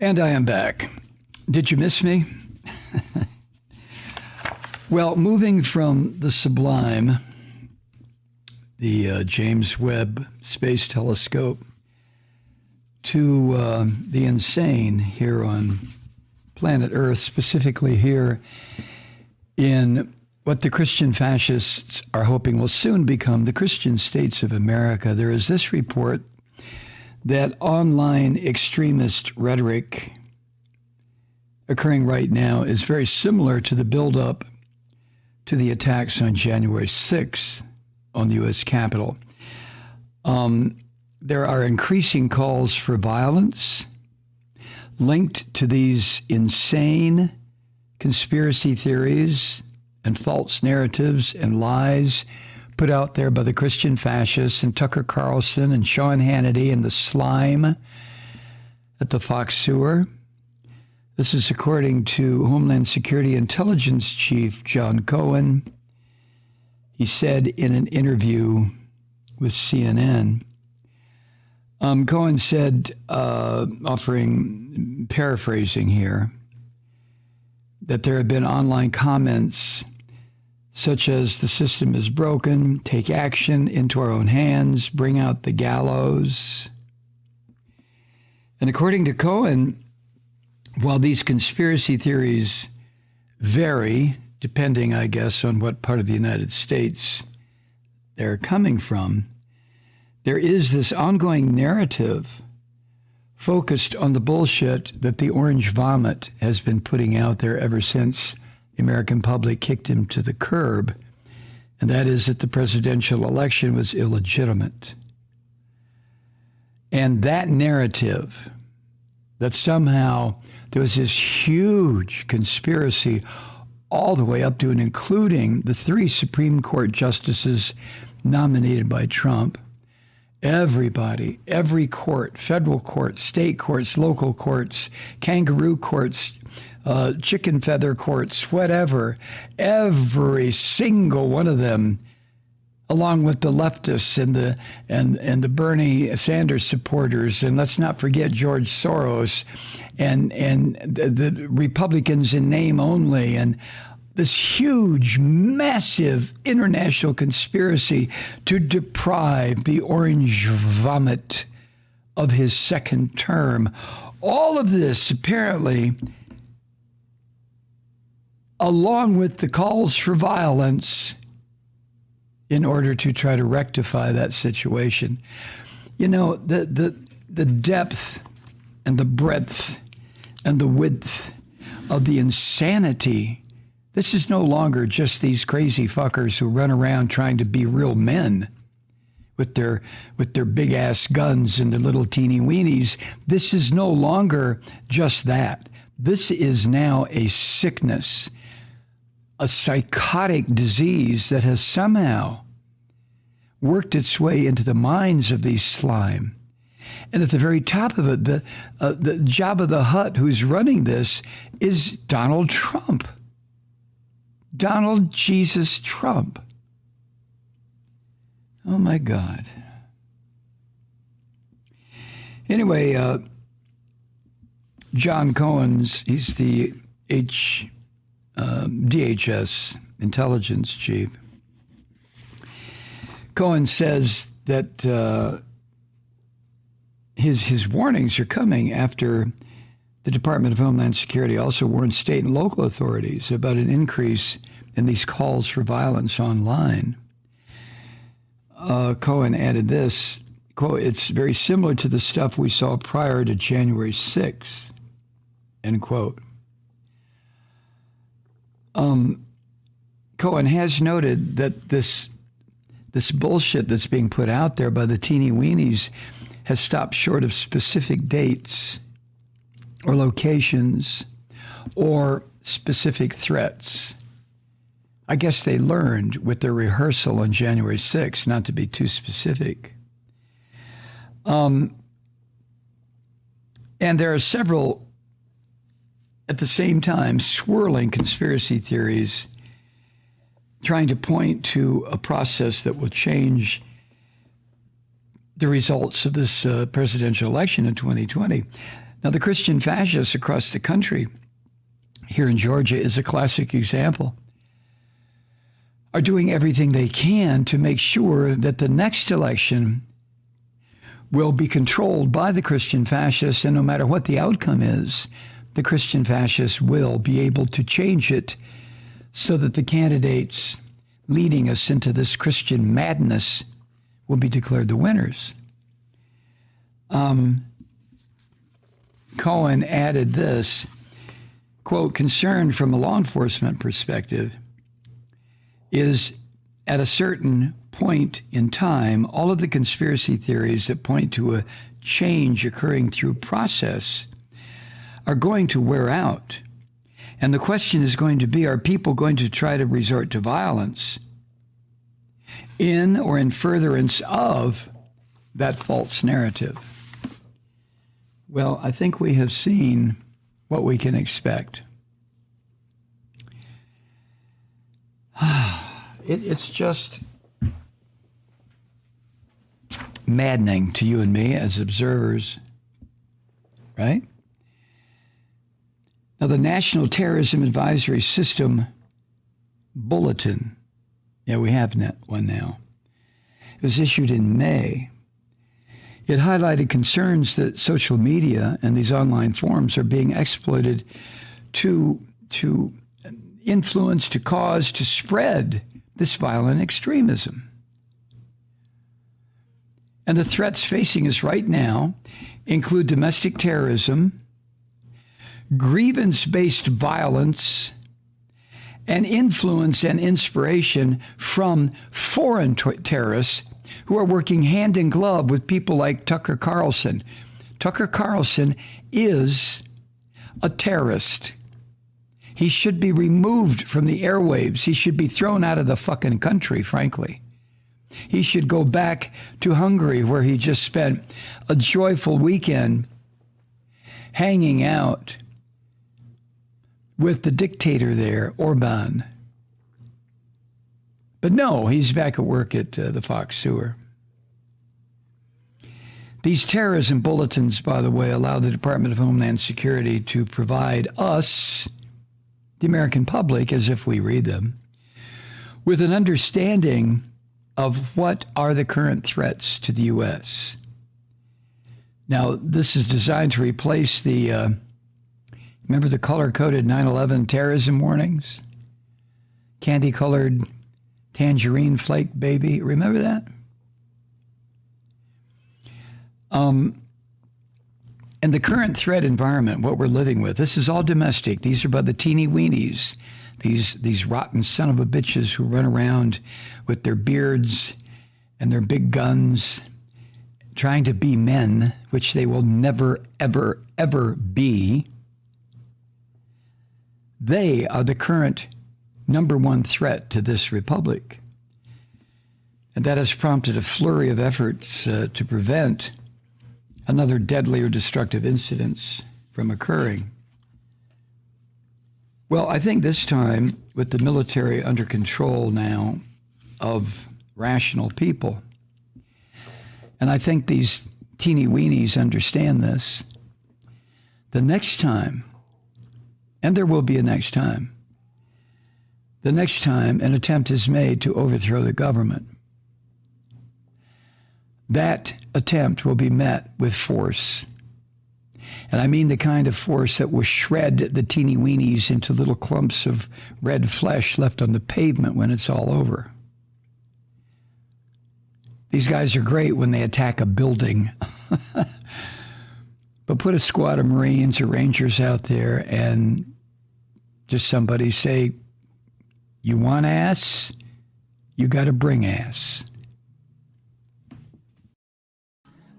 And I am back. Did you miss me? Well, moving from the sublime, the James Webb Space Telescope, to the insane here on planet Earth, specifically here in what the Christian fascists are hoping will soon become the Christian states of America. There is this report that online extremist rhetoric occurring right now is very similar to the buildup to the attacks on January 6th on the U.S. Capitol. There are increasing calls for violence linked to these insane conspiracy theories and false narratives and lies put out there by the Christian fascists and Tucker Carlson and Sean Hannity and the slime at the Fox sewer. This is according to Homeland Security Intelligence Chief John Cohen. He said in an interview with CNN, Cohen said, paraphrasing here, that there have been online comments such as the system is broken, take action into our own hands, bring out the gallows. And according to Cohen, while these conspiracy theories vary, depending, I guess, on what part of the United States they're coming from, there is this ongoing narrative focused on the bullshit that the orange vomit has been putting out there ever since the American public kicked him to the curb, and that is that the presidential election was illegitimate. And that narrative, that somehow there was this huge conspiracy all the way up to and including the 3 Supreme Court justices nominated by Trump, everybody, every court, federal court, state courts, local courts, kangaroo courts, chicken feather courts, whatever, every single one of them, along with the leftists and the Bernie Sanders supporters, and let's not forget George Soros, and the Republicans in name only, and this huge, massive international conspiracy to deprive the orange vomit of his second term. All of this, apparently, along with the calls for violence in order to try to rectify that situation. You know, the depth and the breadth and the width of the insanity. This is no longer just these crazy fuckers who run around trying to be real men with their big ass guns and their little teeny weenies. This is no longer just that. This is now a sickness, a psychotic disease that has somehow worked its way into the minds of these slime. And at the very top of it, the Jabba the Hutt who's running this is Donald Trump. Donald Jesus Trump. Oh, my God. Anyway, John Cohen's, he's the DHS intelligence chief. Cohen says that his warnings are coming after the Department of Homeland Security also warned state and local authorities about an increase in these calls for violence online. Cohen added this, quote, "It's very similar to the stuff we saw prior to January 6th," end quote. Cohen has noted that this bullshit that's being put out there by the teeny weenies has stopped short of specific dates or locations or specific threats. I guess they learned with their rehearsal on January 6th not to be too specific. And there are several, at the same time, swirling conspiracy theories trying to point to a process that will change the results of this presidential election in 2020. Now, the Christian fascists across the country, here in Georgia is a classic example, are doing everything they can to make sure that the next election will be controlled by the Christian fascists, and no matter what the outcome is, the Christian fascists will be able to change it so that the candidates leading us into this Christian madness will be declared the winners. Cohen added this, quote, concern from a law enforcement perspective is at a certain point in time, all of the conspiracy theories that point to a change occurring through process are going to wear out. And the question is going to be, are people going to try to resort to violence in or in furtherance of that false narrative? Well, I think we have seen what we can expect. It's just maddening to you and me as observers, right? Now, the National Terrorism Advisory System Bulletin, we have one now, it was issued in May. It highlighted concerns that social media and these online forums are being exploited to influence, to cause, to spread this violent extremism. And the threats facing us right now include domestic terrorism, grievance-based violence, and influence and inspiration from foreign terrorists who are working hand in glove with people like Tucker Carlson. Tucker Carlson is a terrorist. He should be removed from the airwaves. He should be thrown out of the fucking country, frankly. He should go back to Hungary, where he just spent a joyful weekend hanging out with the dictator there, Orban. But no, he's back at work at the Fox sewer. These terrorism bulletins, by the way, allow the Department of Homeland Security to provide us, the American public, as if we read them, with an understanding of what are the current threats to the U.S. Now, this is designed to replace the, remember the color-coded 9/11 terrorism warnings? Candy-colored tangerine flake baby, remember that? And the current threat environment, what we're living with, this is all domestic. These are by the teeny weenies, these rotten son of a bitches who run around with their beards and their big guns, trying to be men, which they will never, ever, ever be. They are the current number one threat to this republic. And that has prompted a flurry of efforts to prevent another deadly or destructive incidents from occurring. Well, I think this time, with the military under control now of rational people, and I think these teeny weenies understand this, the next time, and there will be a next time, the next time an attempt is made to overthrow the government, that attempt will be met with force. And I mean the kind of force that will shred the teeny weenies into little clumps of red flesh left on the pavement when it's all over. These guys are great when they attack a building. But put a squad of Marines or Rangers out there and just somebody say, you want ass? You got to bring ass.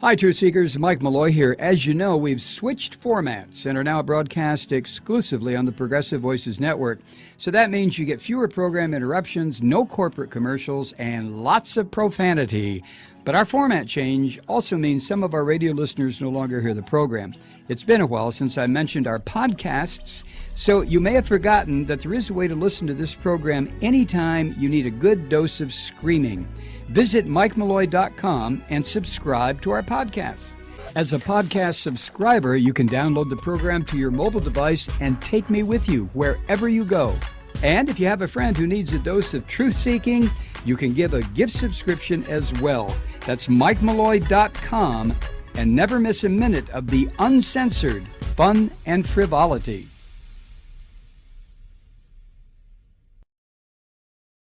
Hi, Truth Seekers. Mike Malloy here. As you know, we've switched formats and are now broadcast exclusively on the Progressive Voices Network. So that means you get fewer program interruptions, no corporate commercials, and lots of profanity. But our format change also means some of our radio listeners no longer hear the program. It's been a while since I mentioned our podcasts, so you may have forgotten that there is a way to listen to this program anytime you need a good dose of screaming. Visit MikeMalloy.com and subscribe to our podcast. As a podcast subscriber, you can download the program to your mobile device and take me with you wherever you go. And if you have a friend who needs a dose of truth-seeking, you can give a gift subscription as well. That's MikeMalloy.com, and never miss a minute of the uncensored fun and frivolity.